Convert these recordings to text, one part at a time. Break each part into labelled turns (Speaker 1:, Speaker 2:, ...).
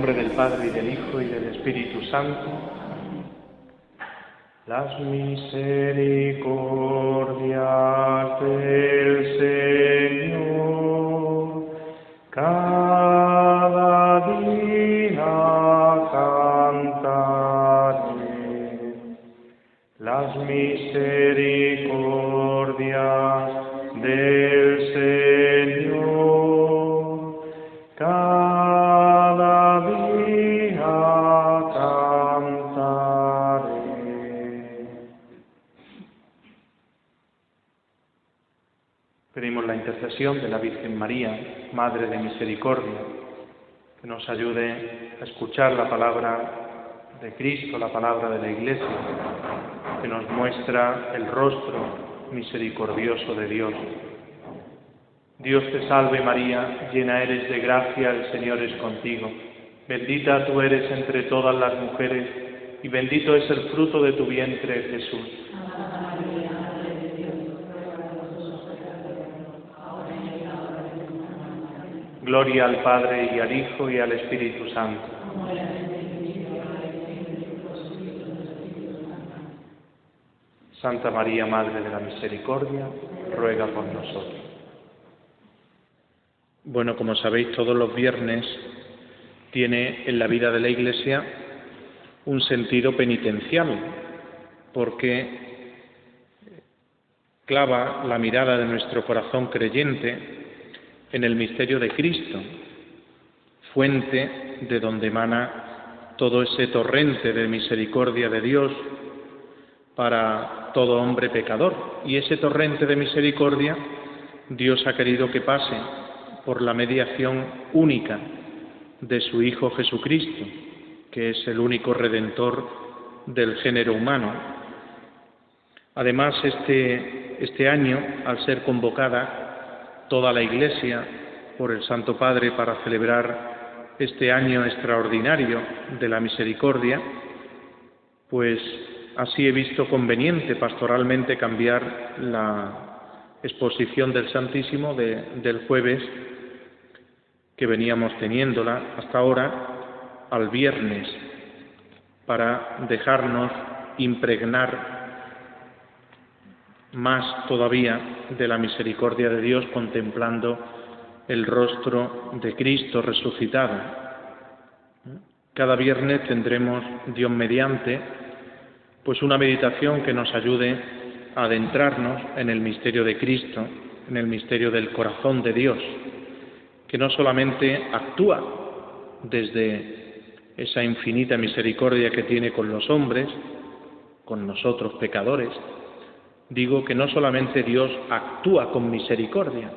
Speaker 1: nombre del Padre, y del Hijo, y del Espíritu Santo. Las misericordias del Señor cada día cantaré. Las misericordias del Señor cada día cantaré. Pedimos la intercesión de la Virgen María, Madre de Misericordia, que nos ayude a escuchar la palabra de Cristo, la palabra de la Iglesia, que nos muestra el rostro misericordioso de Dios. Dios te salve María, llena eres de gracia, el Señor es contigo. Bendita tú eres entre todas las mujeres, y bendito es el fruto de tu vientre, Jesús. Gloria al Padre, y al Hijo, y al Espíritu Santo. Santa María, Madre de la Misericordia, ruega por nosotros. Bueno, como sabéis, todos los viernes tiene en la vida de la Iglesia un sentido penitencial, porque clava la mirada de nuestro corazón creyente en el misterio de Cristo, fuente de donde emana todo ese torrente de misericordia de Dios para todo hombre pecador. Y ese torrente de misericordia Dios ha querido que pase por la mediación única de su Hijo Jesucristo, que es el único Redentor del género humano. Además, este año, al ser convocada toda la Iglesia por el Santo Padre para celebrar este año extraordinario de la misericordia, pues así he visto conveniente pastoralmente cambiar la exposición del Santísimo del jueves, que veníamos teniéndola hasta ahora, al viernes, para dejarnos impregnar más todavía de la misericordia de Dios contemplando el rostro de Cristo resucitado. Cada viernes tendremos, Dios mediante, pues una meditación que nos ayude a adentrarnos en el misterio de Cristo, en el misterio del corazón de Dios, que no solamente actúa desde esa infinita misericordia que tiene con los hombres, con nosotros pecadores. Digo que no solamente Dios actúa con misericordia,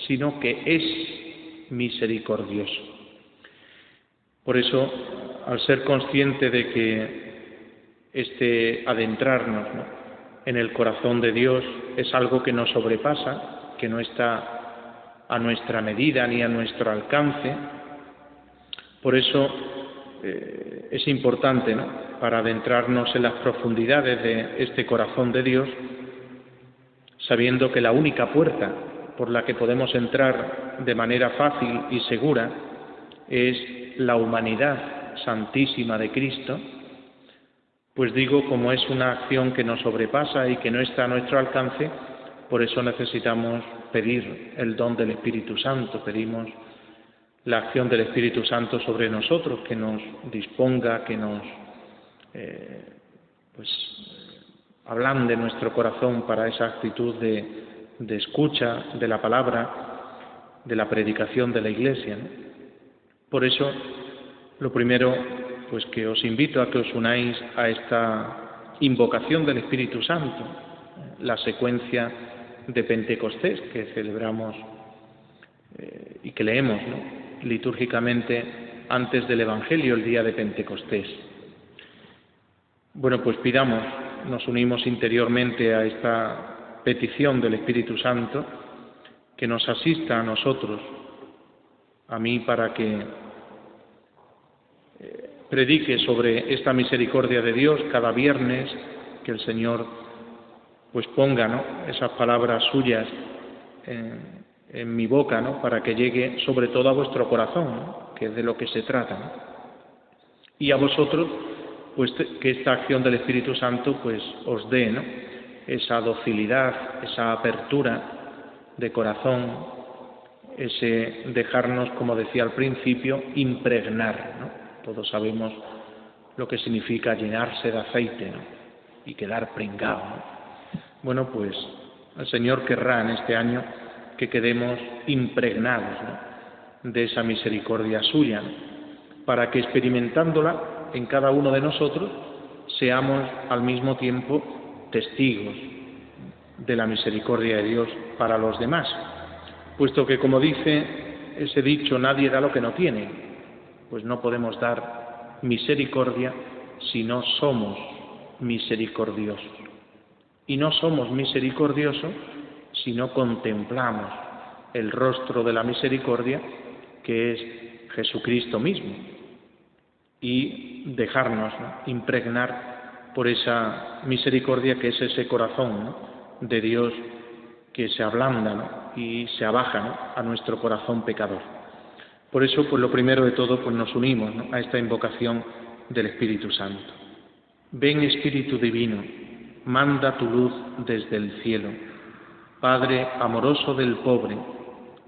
Speaker 1: sino que es misericordioso. Por eso, al ser consciente de que este adentrarnos, ¿no?, en el corazón de Dios es algo que nos sobrepasa, que no está a nuestra medida ni a nuestro alcance, por eso es importante, ¿no?, para adentrarnos en las profundidades de este corazón de Dios, sabiendo que la única puerta por la que podemos entrar de manera fácil y segura es la humanidad santísima de Cristo, pues digo, como es una acción que nos sobrepasa y que no está a nuestro alcance, por eso necesitamos pedir el don del Espíritu Santo, pedimos la acción del Espíritu Santo sobre nosotros, que nos disponga, que nos ablande nuestro corazón para esa actitud de escucha de la palabra, de la predicación de la Iglesia, ¿no? Por eso, lo primero, pues que os invito a que os unáis a esta invocación del Espíritu Santo, la secuencia de Pentecostés que celebramos y que leemos, ¿no?, litúrgicamente antes del Evangelio, el día de Pentecostés. Bueno, pues pidamos, nos unimos interiormente a esta petición del Espíritu Santo, que nos asista a nosotros, a mí, para que predique sobre esta misericordia de Dios cada viernes, que el Señor pues ponga, ¿no?, esas palabras suyas en mi boca, ¿no?, para que llegue sobre todo a vuestro corazón, ¿no?, que es de lo que se trata, ¿no? Y a vosotros, pues que esta acción del Espíritu Santo pues os dé, ¿no?, esa docilidad, esa apertura de corazón, ese dejarnos, como decía al principio, impregnar, ¿no? Todos sabemos lo que significa llenarse de aceite, ¿no?, y quedar pringado, ¿no? Bueno, pues el Señor querrá en este año que quedemos impregnados, ¿no?, de esa misericordia suya, ¿no?, para que experimentándola en cada uno de nosotros seamos al mismo tiempo testigos de la misericordia de Dios para los demás, puesto que, como dice ese dicho, nadie da lo que no tiene, pues no podemos dar misericordia si no somos misericordiosos. Y no somos misericordiosos si no contemplamos el rostro de la misericordia, que es Jesucristo mismo, y dejarnos, ¿no?, impregnar por esa misericordia que es ese corazón, ¿no?, de Dios que se ablanda, ¿no?, y se abaja, ¿no?, a nuestro corazón pecador. Por eso, pues lo primero de todo, pues nos unimos, ¿no?, a esta invocación del Espíritu Santo. Ven, Espíritu Divino, manda tu luz desde el cielo. Padre amoroso del pobre,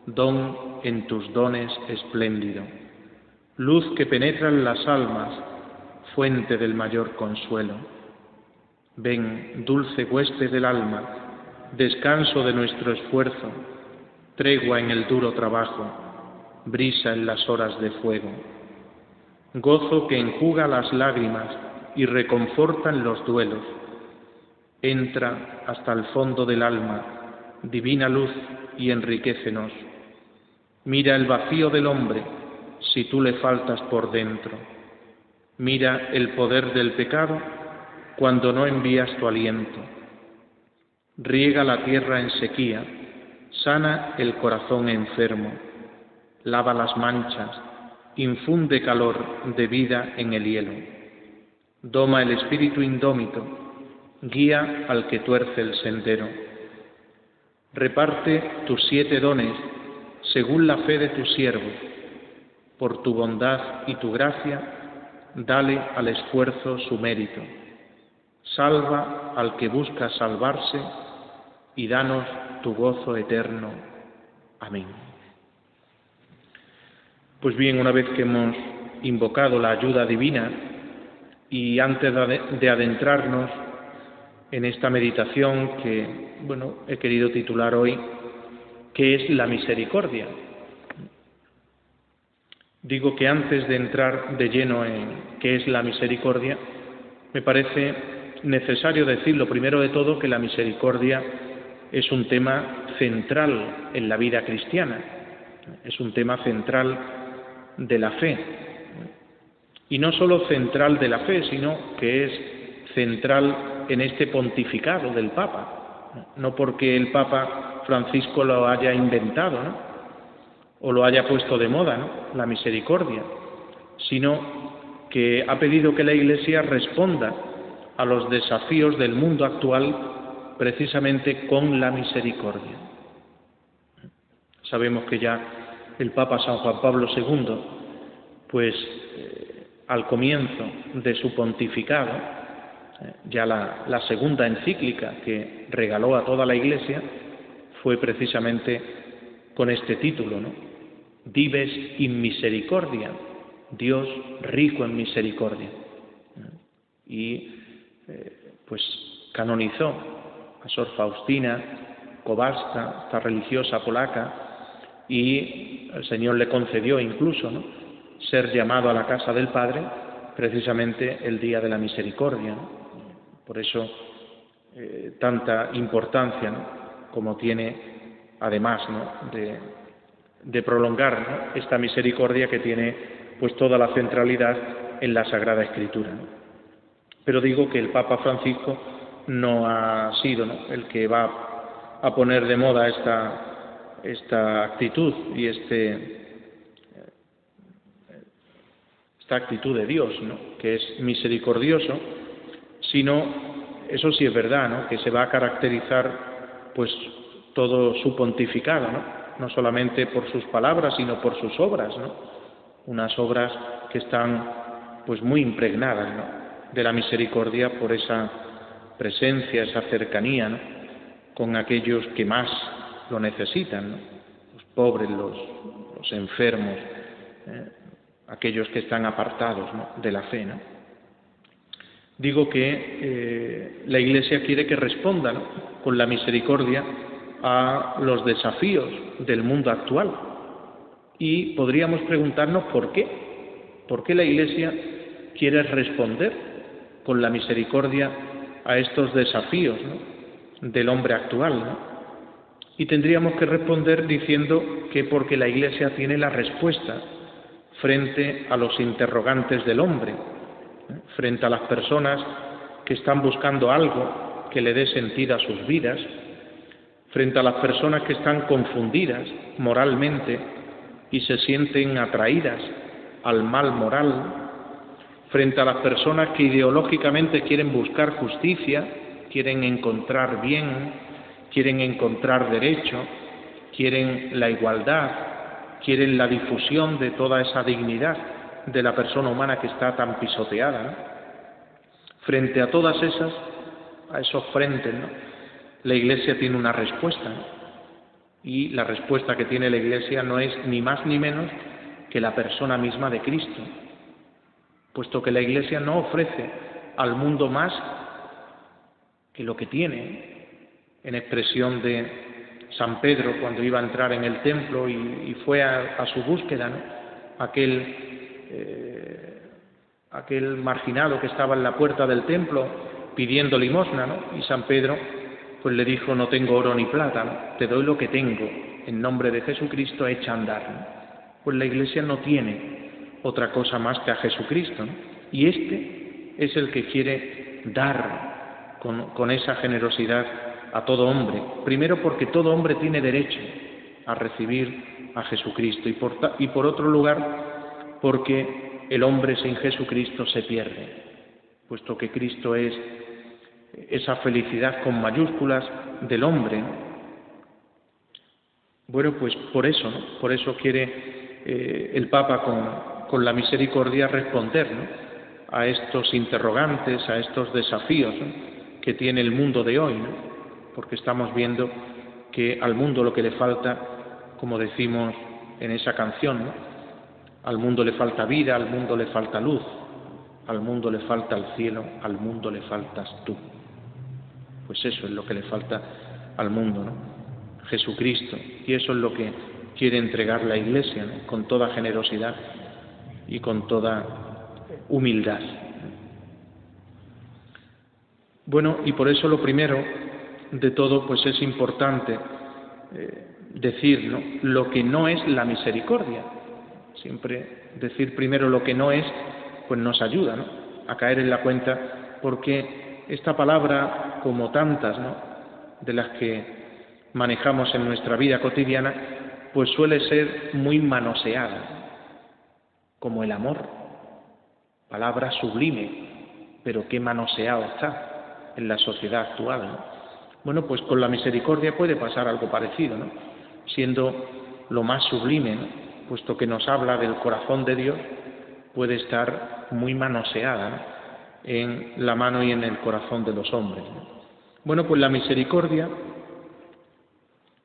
Speaker 1: don en tus dones espléndido. Luz que penetra en las almas, fuente del mayor consuelo. Ven, dulce huésped del alma, descanso de nuestro esfuerzo, tregua en el duro trabajo, brisa en las horas de fuego. Gozo que enjuga las lágrimas y reconforta en los duelos. Entra hasta el fondo del alma, divina luz, y enriquécenos. Mira el vacío del hombre, si tú le faltas por dentro. Mira el poder del pecado cuando no envías tu aliento. Riega la tierra en sequía, sana el corazón enfermo, lava las manchas, infunde calor de vida en el hielo. Doma el espíritu indómito, guía al que tuerce el sendero. Reparte tus 7 dones según la fe de tus siervos. Por tu bondad y tu gracia, dale al esfuerzo su mérito. Salva al que busca salvarse y danos tu gozo eterno. Amén. Pues bien, una vez que hemos invocado la ayuda divina y antes de adentrarnos en esta meditación que, he querido titular hoy, ¿qué es la misericordia? Digo que antes de entrar de lleno en qué es la misericordia, me parece necesario decir, lo primero de todo, que la misericordia es un tema central en la vida cristiana, es un tema central de la fe. Y no solo central de la fe, sino que es central en este pontificado del Papa. No porque el Papa Francisco lo haya inventado, ¿no?, o lo haya puesto de moda, ¿no?, la misericordia, sino que ha pedido que la Iglesia responda a los desafíos del mundo actual precisamente con la misericordia. Sabemos que ya el Papa San Juan Pablo II, pues al comienzo de su pontificado, ya la segunda encíclica que regaló a toda la Iglesia fue precisamente con este título, ¿no?, Dives in misericordia, Dios rico en misericordia. Y pues canonizó a Sor Faustina Kowalska, esta religiosa polaca, y el Señor le concedió incluso, ¿no?, ser llamado a la casa del Padre precisamente el día de la misericordia, ¿no? Por eso tanta importancia, ¿no?, como tiene además, ¿no?, de prolongar, ¿no?, esta misericordia que tiene pues toda la centralidad en la Sagrada Escritura, ¿no? Pero digo que el Papa Francisco no ha sido, ¿no?, el que va a poner de moda esta actitud y esta actitud de Dios, ¿no?, que es misericordioso, sino, eso sí es verdad, ¿no?, que se va a caracterizar pues todo su pontificado, no solamente por sus palabras, sino por sus obras, ¿no?, unas obras que están pues muy impregnadas, ¿no?, de la misericordia por esa presencia, esa cercanía, ¿no?, con aquellos que más lo necesitan, ¿no?, los pobres, los enfermos, aquellos que están apartados, ¿no?, de la fe, ¿no? Digo que la Iglesia quiere que responda, ¿no?, con la misericordia a los desafíos del mundo actual. Y podríamos preguntarnos por qué. ¿Por qué la Iglesia quiere responder con la misericordia a estos desafíos, ¿no?, del hombre actual, ¿no? Y tendríamos que responder diciendo que porque la Iglesia tiene la respuesta frente a los interrogantes del hombre, frente a las personas que están buscando algo que le dé sentido a sus vidas, frente a las personas que están confundidas moralmente y se sienten atraídas al mal moral, frente a las personas que ideológicamente quieren buscar justicia, quieren encontrar bien, quieren encontrar derecho, quieren la igualdad, quieren la difusión de toda esa dignidad de la persona humana que está tan pisoteada, ¿no? Frente a todas esas, a esos frentes, ¿no?, la Iglesia tiene una respuesta, ¿no? Y la respuesta que tiene la Iglesia no es ni más ni menos que la persona misma de Cristo, puesto que la Iglesia no ofrece al mundo más que lo que tiene, en expresión de San Pedro cuando iba a entrar en el templo y fue a su búsqueda, ¿no?, aquel marginado que estaba en la puerta del templo pidiendo limosna, ¿no? Y San Pedro pues le dijo: no tengo oro ni plata, ¿no?, te doy lo que tengo, en nombre de Jesucristo echa a andar, ¿no? Pues la Iglesia no tiene otra cosa más que a Jesucristo, ¿no? Y este es el que quiere dar con esa generosidad a todo hombre, primero porque todo hombre tiene derecho a recibir a Jesucristo y por otro lugar porque el hombre sin Jesucristo se pierde, puesto que Cristo es esa felicidad con mayúsculas del hombre, ¿no? Bueno, pues por eso, ¿no?, por eso quiere el Papa con la misericordia responder, ¿no?, a estos interrogantes, a estos desafíos, ¿no?, que tiene el mundo de hoy, ¿no? Porque estamos viendo que al mundo lo que le falta, como decimos en esa canción, ¿no?, al mundo le falta vida, al mundo le falta luz, al mundo le falta el cielo, al mundo le faltas tú. Pues eso es lo que le falta al mundo, ¿no?, Jesucristo. Y eso es lo que quiere entregar la Iglesia, ¿no?, con toda generosidad y con toda humildad. Bueno, y por eso lo primero de todo pues es importante decir, ¿no?, lo que no es la misericordia. Siempre decir primero lo que no es pues nos ayuda, ¿no?, a caer en la cuenta, porque esta palabra, como tantas, ¿no?, de las que manejamos en nuestra vida cotidiana, pues suele ser muy manoseada, como el amor, palabra sublime, pero qué manoseado está en la sociedad actual, ¿no? Bueno, pues con la misericordia puede pasar algo parecido, ¿no?, siendo lo más sublime, ¿no?, puesto que nos habla del corazón de Dios, puede estar muy manoseada, ¿no?, en la mano y en el corazón de los hombres, ¿no? Bueno, pues la misericordia,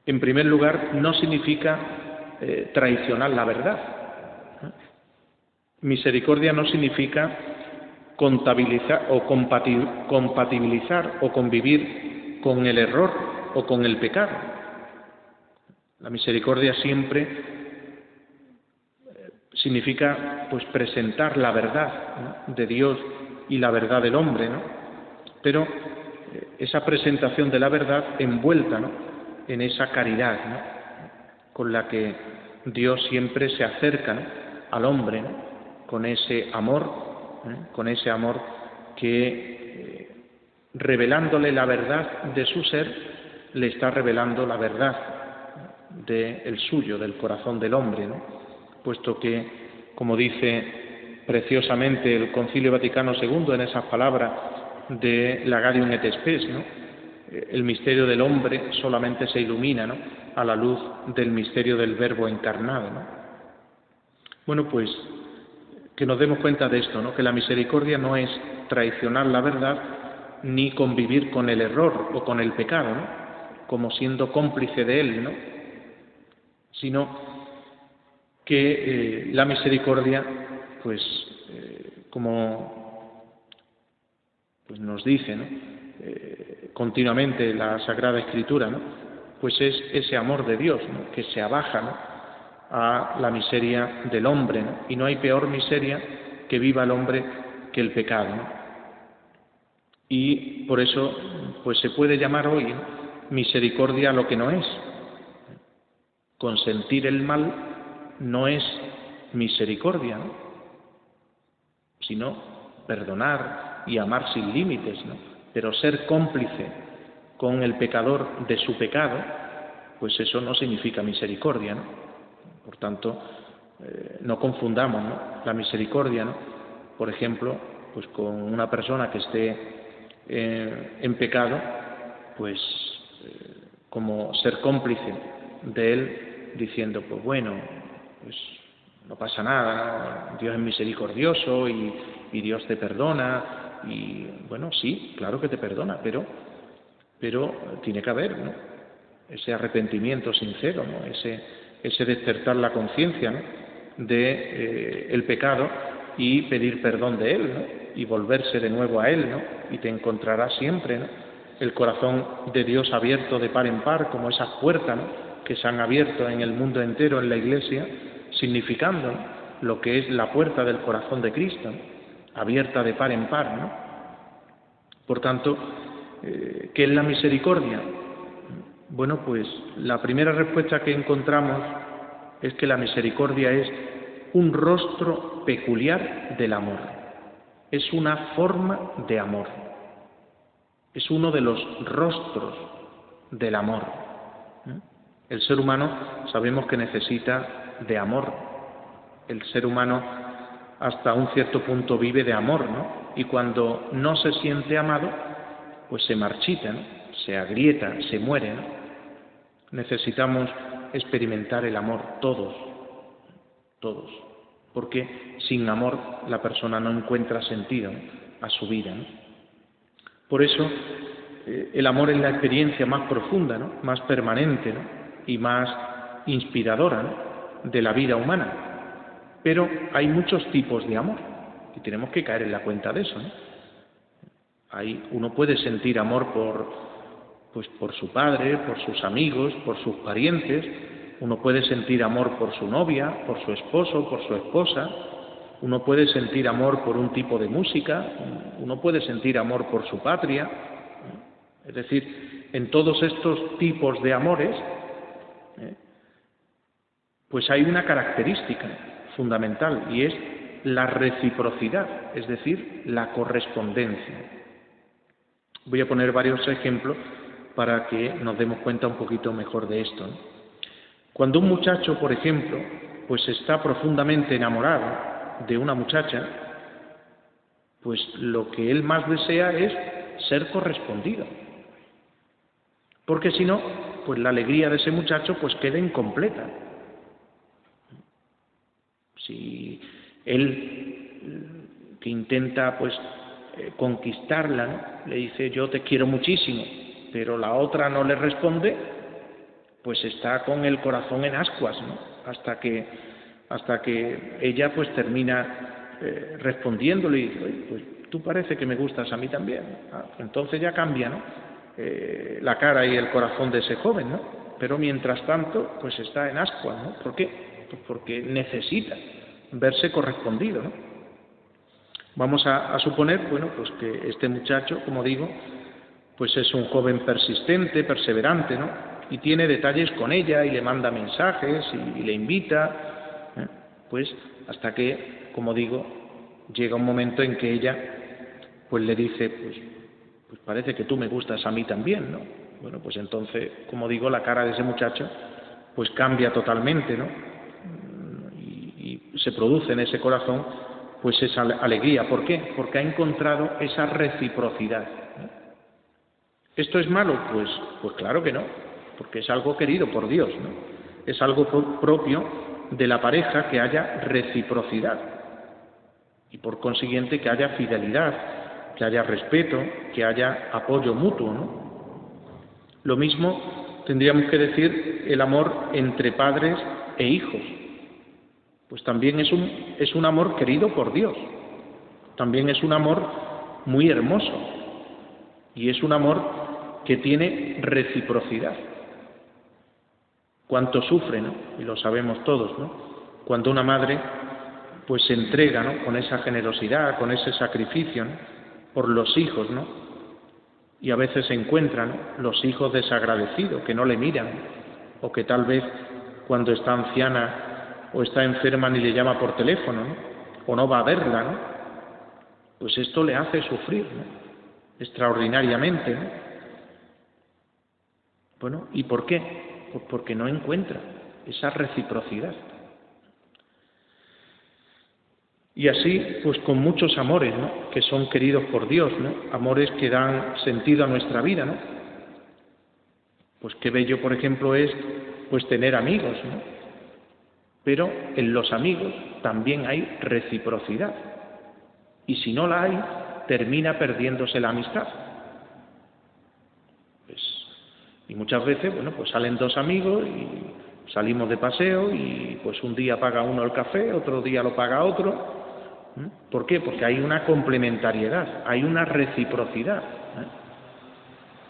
Speaker 1: en primer lugar, no significa traicionar la verdad. Misericordia no significa contabilizar o compatibilizar o convivir con el error o con el pecado. La misericordia siempre significa pues presentar la verdad, ¿no?, de Dios y la verdad del hombre, ¿no?, pero esa presentación de la verdad envuelta, ¿no?, en esa caridad, ¿no?, con la que Dios siempre se acerca, ¿no?, al hombre, ¿no?, con ese amor que revelándole la verdad de su ser le está revelando la verdad del suyo, del corazón del hombre, ¿no?, puesto que, como dice preciosamente el Concilio Vaticano II en esas palabras de la Gaudium et Spes, ¿no?, el misterio del hombre solamente se ilumina, ¿no?, a la luz del misterio del Verbo encarnado, ¿no? Bueno, pues que nos demos cuenta de esto, ¿no? Que la misericordia no es traicionar la verdad ni convivir con el error o con el pecado, ¿no? Como siendo cómplice de él, ¿no? Sino que la misericordia, pues, como pues nos dice, ¿no? Continuamente la Sagrada Escritura, ¿no? Pues es ese amor de Dios, ¿no? Que se abaja, ¿no? A la miseria del hombre, ¿no? Y no hay peor miseria que viva el hombre que el pecado, ¿no? Y por eso pues se puede llamar hoy, ¿no?, misericordia a lo que no es. Consentir el mal no es misericordia, ¿no?, sino perdonar y amar sin límites, ¿no? Pero ser cómplice con el pecador de su pecado, pues eso no significa misericordia, ¿no? Por tanto, no confundamos, ¿no?, la misericordia, ¿no?, por ejemplo, pues con una persona que esté en pecado, pues como ser cómplice de él, diciendo, pues bueno, pues no pasa nada, ¿no? Dios es misericordioso y Dios te perdona, y bueno, sí, claro que te perdona, pero tiene que haber, ¿no?, ese arrepentimiento sincero, ¿no?, ese despertar la conciencia, ¿no?, de el pecado y pedir perdón de él, ¿no?, y volverse de nuevo a él, ¿no?, y te encontrará siempre, ¿no?, el corazón de Dios abierto de par en par, como esas puertas, ¿no?, que se han abierto en el mundo entero en la Iglesia, significando, ¿no?, lo que es la puerta del corazón de Cristo, ¿no?, abierta de par en par, ¿no? Por tanto, ¿qué es la misericordia? Bueno, pues la primera respuesta que encontramos es que la misericordia es un rostro peculiar del amor, es una forma de amor, es uno de los rostros del amor. El ser humano sabemos que necesita de amor, el ser humano hasta un cierto punto vive de amor, ¿no? Y cuando no se siente amado, pues se marchita, ¿no?, se agrieta, se muere, ¿no? Necesitamos experimentar el amor todos, porque sin amor la persona no encuentra sentido, ¿no?, a su vida, ¿no? Por eso el amor es la experiencia más profunda, ¿no?, más permanente, ¿no?, y más inspiradora, ¿no?, de la vida humana. Pero hay muchos tipos de amor y tenemos que caer en la cuenta de eso, ¿no? Uno puede sentir amor por su padre, por sus amigos, por sus parientes. Uno puede sentir amor por su novia, por su esposo, por su esposa. Uno puede sentir amor por un tipo de música. Uno puede sentir amor por su patria. Es decir, en todos estos tipos de amores, pues hay una característica fundamental y es la reciprocidad, es decir, la correspondencia. Voy a poner varios ejemplos para que nos demos cuenta un poquito mejor de esto, ¿no? Cuando un muchacho, por ejemplo, pues está profundamente enamorado de una muchacha, pues lo que él más desea es ser correspondido. Porque si no, pues la alegría de ese muchacho pues queda incompleta. Si él que intenta pues conquistarla, ¿no?, le dice yo te quiero muchísimo, pero la otra no le responde, pues está con el corazón en ascuas, ¿no?, hasta que ella pues termina respondiéndole y dice, oye, pues tú parece que me gustas a mí también. Entonces ya cambia, ¿no?, la cara y el corazón de ese joven, ¿no? Pero mientras tanto pues está en ascuas, ¿no? ¿Por qué? Pues porque necesita verse correspondido, ¿no? Vamos a suponer, bueno, pues que este muchacho, como digo, pues es un joven persistente, perseverante, ¿no?, y tiene detalles con ella y le manda mensajes y le invita, pues hasta que, como digo, llega un momento en que ella pues le dice, pues parece que tú me gustas a mí también, ¿no? Bueno, pues entonces, como digo, la cara de ese muchacho pues cambia totalmente, ¿no? Y se produce en ese corazón pues esa alegría. ¿Por qué? Porque ha encontrado esa reciprocidad, ¿no? ¿Esto es malo? Pues claro que no, porque es algo querido por Dios, ¿no? Es algo propio de la pareja que haya reciprocidad. y por consiguiente que haya fidelidad, que haya respeto, que haya apoyo mutuo, ¿no? Lo mismo tendríamos que decir el amor entre padres e hijos. Pues también es un amor querido por Dios, también es un amor muy hermoso y es un amor que tiene reciprocidad. Cuánto sufre, ¿no? Y lo sabemos todos, ¿no? Cuando una madre pues se entrega, ¿no?, con esa generosidad, con ese sacrificio, ¿no?, por los hijos, ¿no? Y a veces se encuentran los hijos desagradecidos, que no le miran, o que tal vez cuando está anciana o está enferma ni le llama por teléfono, ¿no?, o no va a verla, ¿no? Pues esto le hace sufrir, ¿no?, extraordinariamente, ¿no? Bueno, ¿y por qué? Pues porque no encuentra esa reciprocidad. Y así, pues con muchos amores, ¿no?, que son queridos por Dios, ¿no?, amores que dan sentido a nuestra vida, ¿no? Pues qué bello, por ejemplo, es pues tener amigos, ¿no? Pero en los amigos también hay reciprocidad. Y si no la hay, termina perdiéndose la amistad. Y muchas veces, bueno, pues salen dos amigos y salimos de paseo y pues un día paga uno el café, otro día lo paga otro. ¿Por qué? Porque hay una complementariedad, hay una reciprocidad, ¿eh?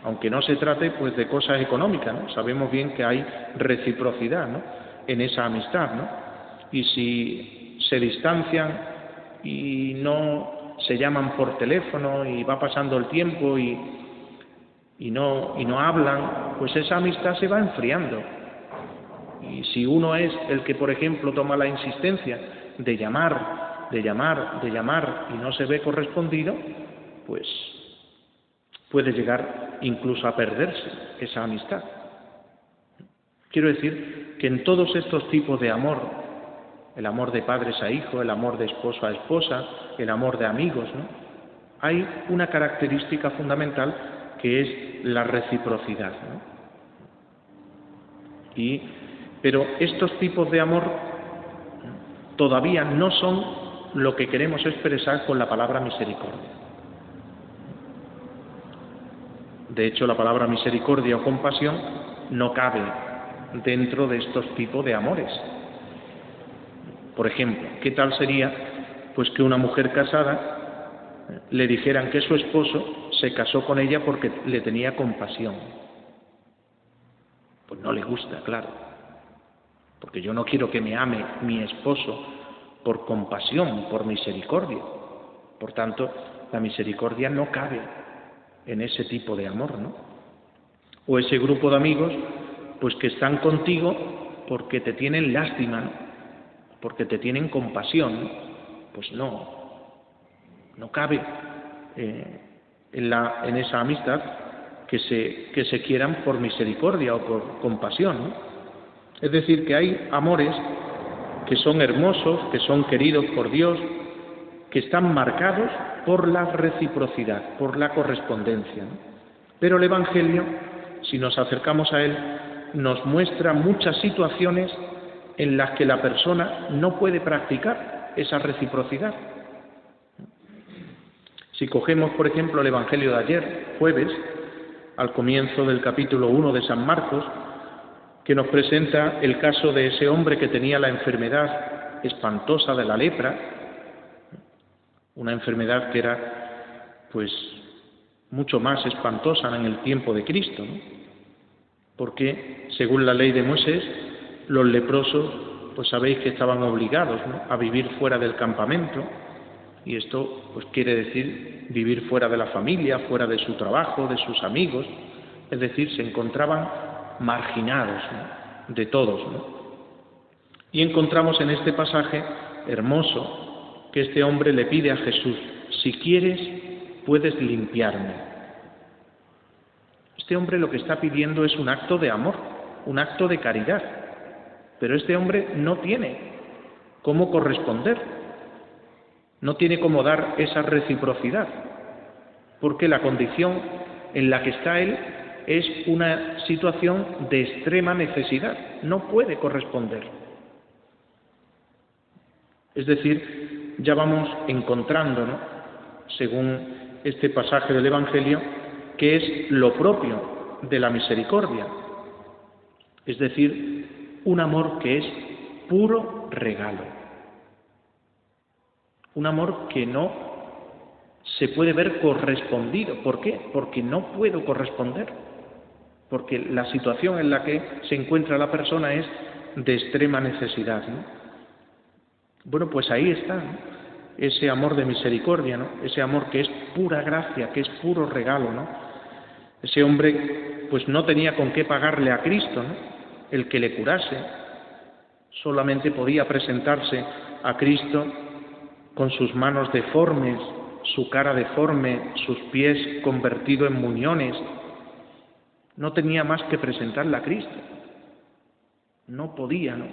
Speaker 1: Aunque no se trate pues de cosas económicas, ¿no? Sabemos bien que hay reciprocidad, ¿no?, en esa amistad, ¿no? Y si se distancian y no se llaman por teléfono y va pasando el tiempo y no hablan, pues esa amistad se va enfriando. Y si uno es el que, por ejemplo, toma la insistencia de llamar y no se ve correspondido, pues puede llegar incluso a perderse esa amistad. Quiero decir que en todos estos tipos de amor, el amor de padres a hijo, el amor de esposo a esposa, el amor de amigos, ¿no?, hay una característica fundamental que es la reciprocidad, ¿no? Pero estos tipos de amor todavía no son lo que queremos expresar con la palabra misericordia. De hecho, la palabra misericordia o compasión no cabe dentro de estos tipos de amores. Por ejemplo, ¿qué tal sería pues que una mujer casada le dijeran que su esposo se casó con ella porque le tenía compasión? Pues no le gusta, claro, porque yo no quiero que me ame mi esposo por compasión, por misericordia. Por tanto, la misericordia no cabe en ese tipo de amor, ¿no? O ese grupo de amigos, pues que están contigo porque te tienen lástima, ¿no?, porque te tienen compasión, ¿no? Pues no cabe en esa amistad que se quieran por misericordia o por compasión, ¿no? Es decir, que hay amores que son hermosos, que son queridos por Dios, que están marcados por la reciprocidad, por la correspondencia, ¿no? Pero el Evangelio, si nos acercamos a él, nos muestra muchas situaciones en las que la persona no puede practicar esa reciprocidad. Si cogemos, por ejemplo, el Evangelio de ayer, jueves, al comienzo del capítulo 1 de San Marcos, que nos presenta el caso de ese hombre que tenía la enfermedad espantosa de la lepra, una enfermedad que era pues mucho más espantosa en el tiempo de Cristo, ¿no? Porque según la ley de Moisés, los leprosos, pues sabéis que estaban obligados, ¿no?, a vivir fuera del campamento, y esto pues quiere decir vivir fuera de la familia, fuera de su trabajo, de sus amigos, es decir, se encontraban marginados, ¿no?, de todos, ¿no? Y encontramos en este pasaje hermoso que este hombre le pide a Jesús: si quieres, puedes limpiarme. Este hombre lo que está pidiendo es un acto de amor, un acto de caridad, pero este hombre no tiene cómo corresponder, no tiene cómo dar esa reciprocidad, porque la condición en la que está él es una situación de extrema necesidad, no puede corresponder. Es decir, ya vamos encontrando, ¿no?, según este pasaje del Evangelio, que es lo propio de la misericordia. Es decir, un amor que es puro regalo. Un amor que no se puede ver correspondido. ¿Por qué? Porque no puedo corresponder. Porque la situación en la que se encuentra la persona es de extrema necesidad, ¿no? Bueno, pues ahí está, ¿no?, ese amor de misericordia, ¿no?, ese amor que es pura gracia, que es puro regalo, ¿no? Ese hombre pues no tenía con qué pagarle a Cristo, ¿no?, el que le curase. Solamente podía presentarse a Cristo con sus manos deformes, su cara deforme, sus pies convertidos en muñones. No tenía más que presentarle a Cristo. No podía, ¿no?,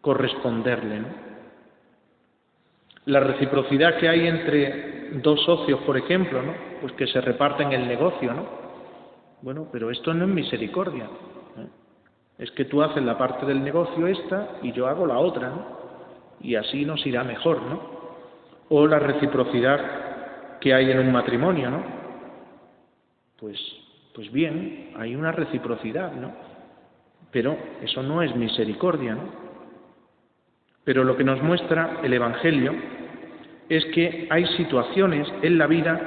Speaker 1: corresponderle, ¿no? La reciprocidad que hay entre dos socios, por ejemplo, ¿no?, pues que se reparten el negocio, ¿no? Bueno, pero esto no es misericordia, ¿eh? Es que tú haces la parte del negocio esta y yo hago la otra, ¿no? Y así nos irá mejor, ¿no? O la reciprocidad que hay en un matrimonio, ¿no? Pues bien, hay una reciprocidad, ¿no? Pero eso no es misericordia, ¿no? Pero lo que nos muestra el Evangelio es que hay situaciones en la vida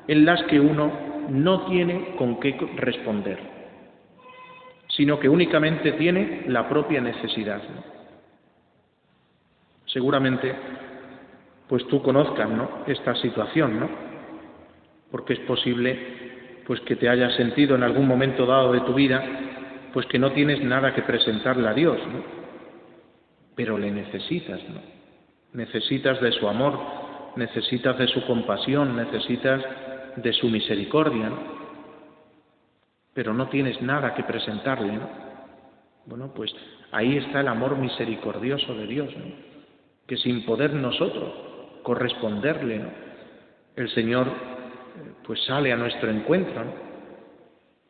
Speaker 1: en las que uno no tiene con qué responder, sino que únicamente tiene la propia necesidad, ¿no? Seguramente, pues tú conozcas, ¿no?, esta situación, ¿no? Porque es posible, pues que te hayas sentido en algún momento dado de tu vida, pues que no tienes nada que presentarle a Dios, ¿no? Pero le necesitas, ¿no? Necesitas de su amor, necesitas de su compasión, necesitas de su misericordia, ¿no? Pero no tienes nada que presentarle, ¿no? Bueno, pues ahí está el amor misericordioso de Dios, ¿no?, que sin poder nosotros corresponderle, ¿no?, el Señor pues sale a nuestro encuentro, ¿no?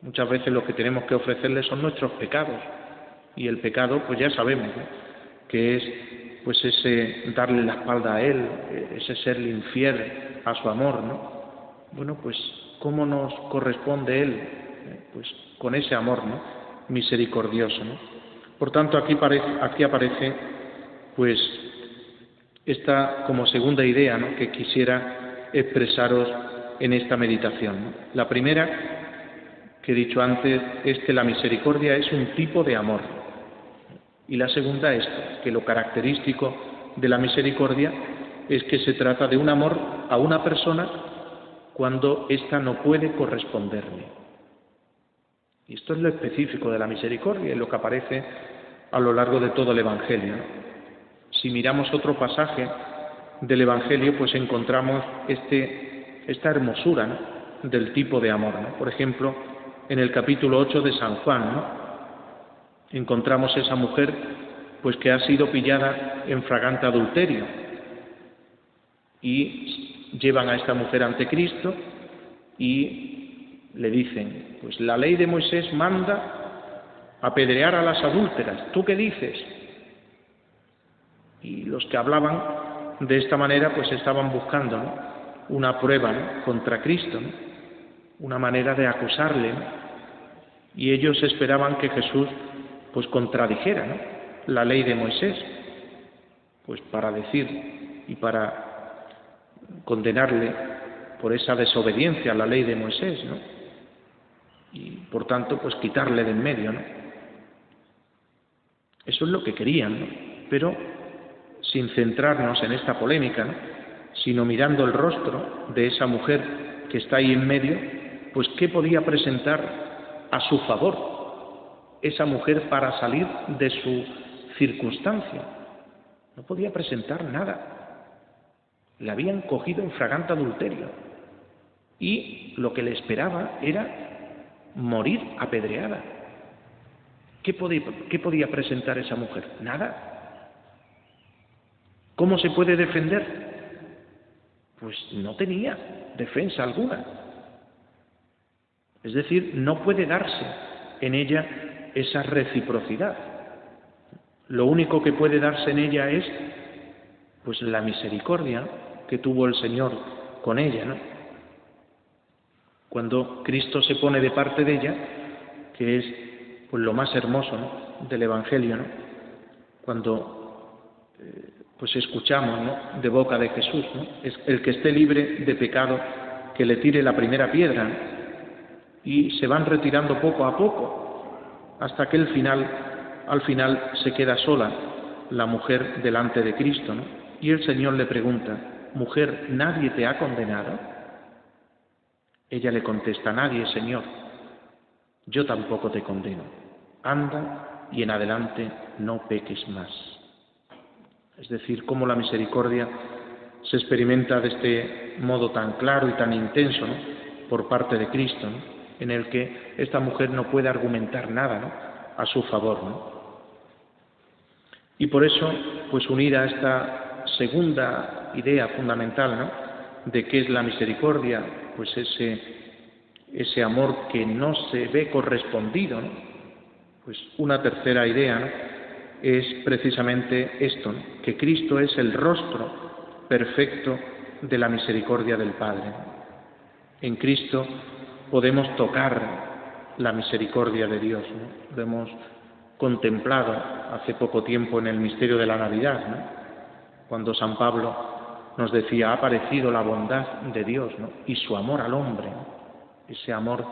Speaker 1: Muchas veces lo que tenemos que ofrecerle son nuestros pecados, y el pecado pues ya sabemos, ¿no?, que es pues ese darle la espalda a Él, ese serle infiel a su amor, ¿no? Bueno, pues ¿cómo nos corresponde Él? Pues con ese amor, ¿no?, misericordioso, ¿no? Por tanto, aquí aparece pues esta como segunda idea, ¿no?, que quisiera expresaros en esta meditación, ¿no? La primera, que he dicho antes, es que la misericordia es un tipo de amor. Y la segunda es que lo característico de la misericordia es que se trata de un amor a una persona cuando ésta no puede corresponderle. Y esto es lo específico de la misericordia y lo que aparece a lo largo de todo el Evangelio, ¿no? Si miramos otro pasaje del Evangelio, pues encontramos esta hermosura, ¿no?, del tipo de amor, ¿no? Por ejemplo, en el capítulo 8 de San Juan, ¿no?, encontramos esa mujer pues que ha sido pillada en flagrante adulterio y llevan a esta mujer ante Cristo y le dicen, pues la ley de Moisés manda apedrear a las adúlteras, ¿tú qué dices? Y los que hablaban de esta manera pues estaban buscando, ¿no?, una prueba, ¿no?, contra Cristo, ¿no?, una manera de acusarle, ¿no? Y ellos esperaban que Jesús pues contradijera, ¿no?, la ley de Moisés, pues para decir y para condenarle por esa desobediencia a la ley de Moisés, ¿no?, y por tanto pues quitarle de en medio, ¿no? Eso es lo que querían, ¿no?, pero sin centrarnos en esta polémica, ¿no?, sino mirando el rostro de esa mujer que está ahí en medio, pues ¿qué podía presentar a su favor esa mujer para salir de su circunstancia? No podía presentar nada. La habían cogido en flagrante adulterio y lo que le esperaba era morir apedreada. ¿Qué podía presentar esa mujer? Nada. ¿Cómo se puede defender? Pues no tenía defensa alguna. Es decir, no puede darse en ella esa reciprocidad. Lo único que puede darse en ella es pues la misericordia que tuvo el Señor con ella, ¿no? Cuando Cristo se pone de parte de ella, que es pues lo más hermoso, ¿no?, del Evangelio, ¿no? Cuando pues escuchamos, ¿no?, de boca de Jesús, ¿no?, es el que esté libre de pecado que le tire la primera piedra, ¿no? Y se van retirando poco a poco hasta que al final se queda sola la mujer delante de Cristo, ¿no? Y el Señor le pregunta: mujer, ¿nadie te ha condenado? Ella le contesta: nadie, Señor. Yo tampoco te condeno. Anda y en adelante no peques más. Es decir, cómo la misericordia se experimenta de este modo tan claro y tan intenso, ¿no?, por parte de Cristo, ¿no?, en el que esta mujer no puede argumentar nada, ¿no?, a su favor, ¿no? Y por eso, pues unida a esta segunda idea fundamental, ¿no?, de qué es la misericordia, pues ese amor que no se ve correspondido, ¿no?, pues una tercera idea, ¿no?, es precisamente esto, ¿no?, que Cristo es el rostro perfecto de la misericordia del Padre. En Cristo podemos tocar la misericordia de Dios, ¿no? Lo hemos contemplado hace poco tiempo en el misterio de la Navidad, ¿no?, cuando San Pablo nos decía: ha aparecido la bondad de Dios, ¿no?, y su amor al hombre, ¿no?, ese amor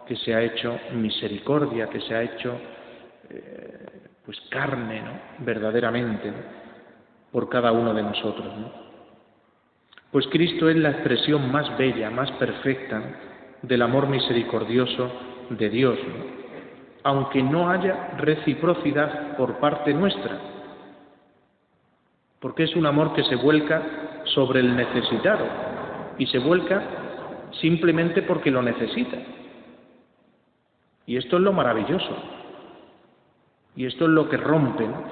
Speaker 1: que se ha hecho misericordia, que se ha hecho pues carne, ¿no?, verdaderamente, ¿no?, por cada uno de nosotros, ¿no? Pues Cristo es la expresión más bella, más perfecta, ¿no?, del amor misericordioso de Dios, ¿no?, aunque no haya reciprocidad por parte nuestra, porque es un amor que se vuelca sobre el necesitado y se vuelca simplemente porque lo necesita. Y esto es lo maravilloso. Y esto es lo que rompe, ¿no?,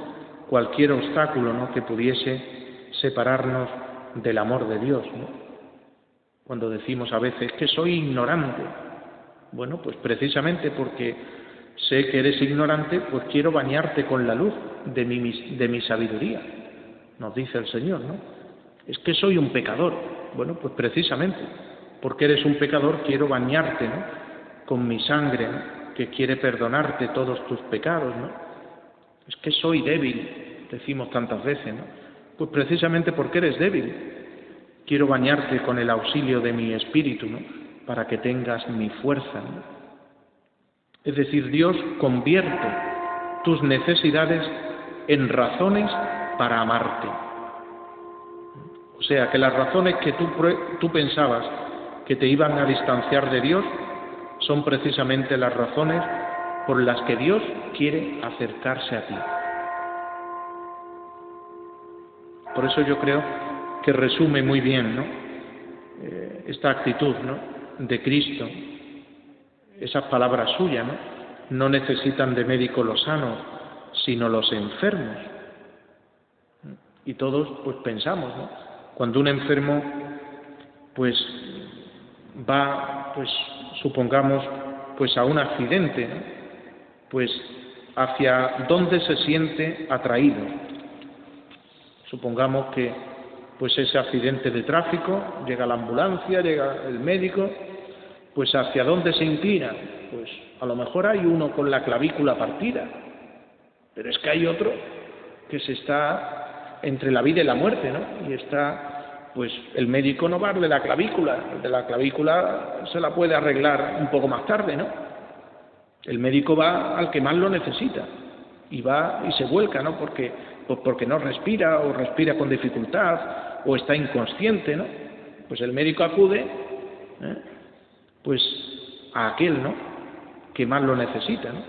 Speaker 1: cualquier obstáculo, ¿no?, que pudiese separarnos del amor de Dios, ¿no? Cuando decimos a veces que soy ignorante, bueno, pues precisamente porque sé que eres ignorante, pues quiero bañarte con la luz de mi sabiduría, nos dice el Señor, ¿no? Es que soy un pecador, bueno, pues precisamente porque eres un pecador quiero bañarte, ¿no?, con mi sangre, ¿no?, que quiere perdonarte todos tus pecados, ¿no? Es que soy débil, decimos tantas veces, ¿no? Pues precisamente porque eres débil, quiero bañarte con el auxilio de mi espíritu, ¿no?, para que tengas mi fuerza, ¿no? Es decir, Dios convierte tus necesidades en razones para amarte. O sea, que las razones que tú pensabas que te iban a distanciar de Dios son precisamente las razones por las que Dios quiere acercarse a ti. Por eso yo creo que resume muy bien, ¿no?, esta actitud, ¿no?, de Cristo, esas palabras suyas, ¿no? No necesitan de médico los sanos, sino los enfermos. Y todos pues pensamos, ¿no?, cuando un enfermo pues va, pues supongamos, pues a un accidente, ¿no?, pues hacia dónde se siente atraído. Supongamos que pues ese accidente de tráfico, llega la ambulancia, llega el médico, pues hacia dónde se inclina. Pues a lo mejor hay uno con la clavícula partida, pero es que hay otro que se está entre la vida y la muerte, ¿no? Y está, pues el médico no va al de la clavícula, el de la clavícula se la puede arreglar un poco más tarde, ¿no? El médico va al que más lo necesita y va y se vuelca, ¿no? Porque no respira o respira con dificultad o está inconsciente, ¿no? Pues el médico acude, pues a aquel, ¿no?, que más lo necesita, ¿no?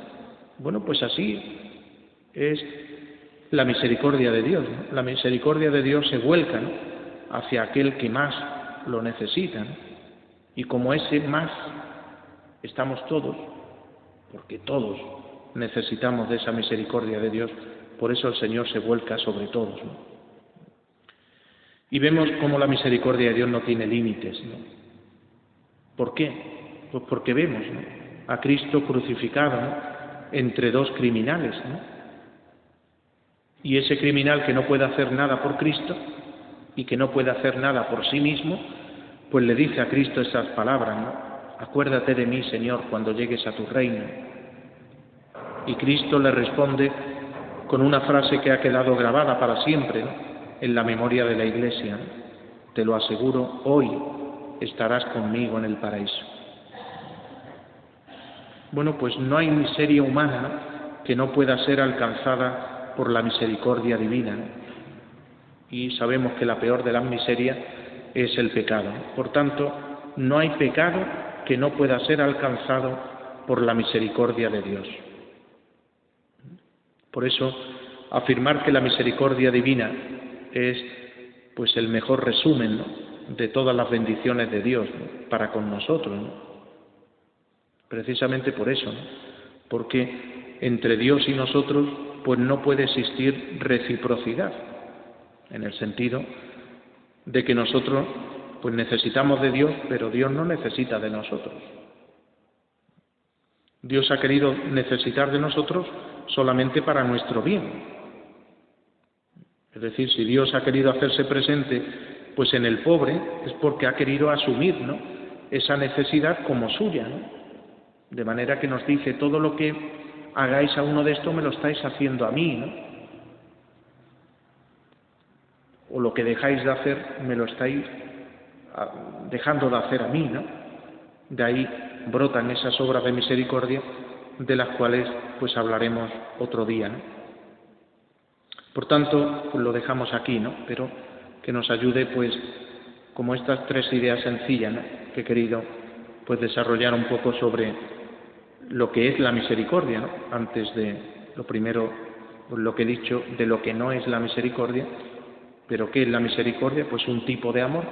Speaker 1: Bueno, pues así es la misericordia de Dios, ¿no? La misericordia de Dios se vuelca, ¿no?, hacia aquel que más lo necesita, ¿no? Y como ese más estamos todos, porque todos necesitamos de esa misericordia de Dios, por eso el Señor se vuelca sobre todos, ¿no? Y vemos cómo la misericordia de Dios no tiene límites, ¿no? ¿Por qué? Pues porque vemos, ¿no?, a Cristo crucificado, ¿no?, entre dos criminales, ¿no? Y ese criminal que no puede hacer nada por Cristo, y que no puede hacer nada por sí mismo, pues le dice a Cristo esas palabras, ¿no? Acuérdate de mí, Señor, cuando llegues a tu reino. Y Cristo le responde con una frase que ha quedado grabada para siempre, ¿no?, en la memoria de la Iglesia. Te lo aseguro, hoy estarás conmigo en el paraíso. Bueno, pues no hay miseria humana que no pueda ser alcanzada por la misericordia divina, ¿no? Y sabemos que la peor de las miserias es el pecado. Por tanto, no hay pecado que no pueda ser alcanzado por la misericordia de Dios. Por eso, afirmar que la misericordia divina es pues el mejor resumen, ¿no?, de todas las bendiciones de Dios, ¿no?, para con nosotros, ¿no? Precisamente por eso, ¿no?, porque entre Dios y nosotros pues no puede existir reciprocidad, en el sentido de que nosotros pues necesitamos de Dios, pero Dios no necesita de nosotros. Dios ha querido necesitar de nosotros solamente para nuestro bien. Es decir, si Dios ha querido hacerse presente pues en el pobre, es porque ha querido asumir, ¿no?, esa necesidad como suya, ¿no? De manera que nos dice, todo lo que hagáis a uno de estos me lo estáis haciendo a mí, ¿no? O lo que dejáis de hacer me lo estáis dejando de hacer a mí, ¿no? De ahí brotan esas obras de misericordia de las cuales pues hablaremos otro día, ¿no? Por tanto, pues lo dejamos aquí, ¿no? Pero que nos ayude pues como estas tres ideas sencillas, ¿no?, que he querido pues desarrollar un poco sobre lo que es la misericordia, ¿no? Antes de lo primero, pues lo que he dicho de lo que no es la misericordia. ¿Pero qué es la misericordia? Pues un tipo de amor,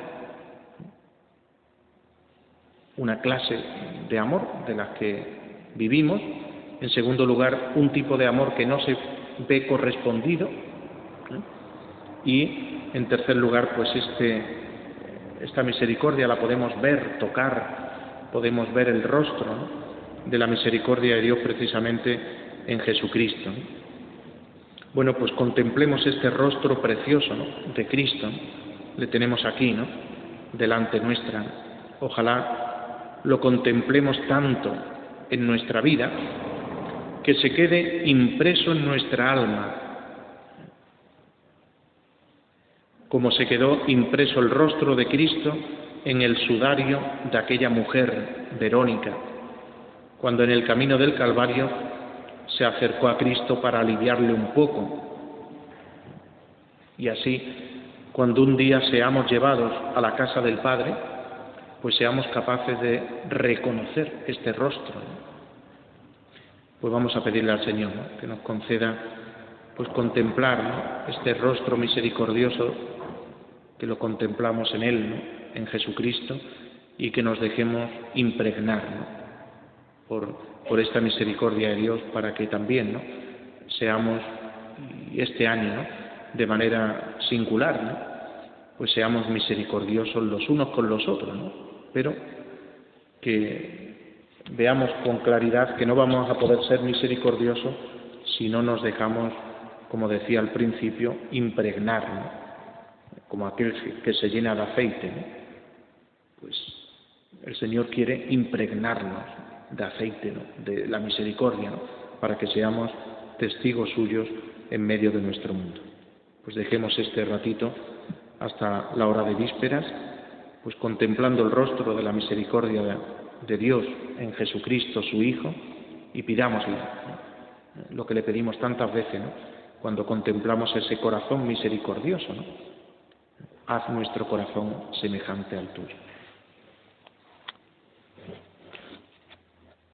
Speaker 1: una clase de amor de las que vivimos. En segundo lugar, un tipo de amor que no se ve correspondido, ¿no? Y en tercer lugar, pues esta misericordia la podemos ver, tocar, podemos ver el rostro, ¿no?, de la misericordia de Dios precisamente en Jesucristo, ¿no? Bueno, pues contemplemos este rostro precioso, ¿no?, de Cristo, ¿no? Le tenemos aquí, ¿no?, delante nuestra. Ojalá lo contemplemos tanto en nuestra vida que se quede impreso en nuestra alma, como se quedó impreso el rostro de Cristo en el sudario de aquella mujer, Verónica, cuando en el camino del Calvario se acercó a Cristo para aliviarle un poco. Y así, cuando un día seamos llevados a la casa del Padre, pues seamos capaces de reconocer este rostro, ¿no? Pues vamos a pedirle al Señor, ¿no?, que nos conceda pues contemplar, ¿no?, este rostro misericordioso, que lo contemplamos en Él, ¿no?, en Jesucristo, y que nos dejemos impregnar, ¿no?, por esta misericordia de Dios, para que también, ¿no?, seamos, y este año, ¿no?, de manera singular, ¿no?, pues seamos misericordiosos los unos con los otros, ¿no?, pero que veamos con claridad que no vamos a poder ser misericordiosos si no nos dejamos, como decía al principio, impregnar, ¿no?, como aquel que se llena de aceite, ¿no? Pues el Señor quiere impregnarnos de aceite, ¿no?, de la misericordia, ¿no?, para que seamos testigos suyos en medio de nuestro mundo. Pues dejemos este ratito hasta la hora de vísperas, pues contemplando el rostro de la misericordia de Dios en Jesucristo, su Hijo, y pidámosle, ¿no?, lo que le pedimos tantas veces, ¿no?, cuando contemplamos ese corazón misericordioso, ¿no? Haz nuestro corazón semejante al tuyo.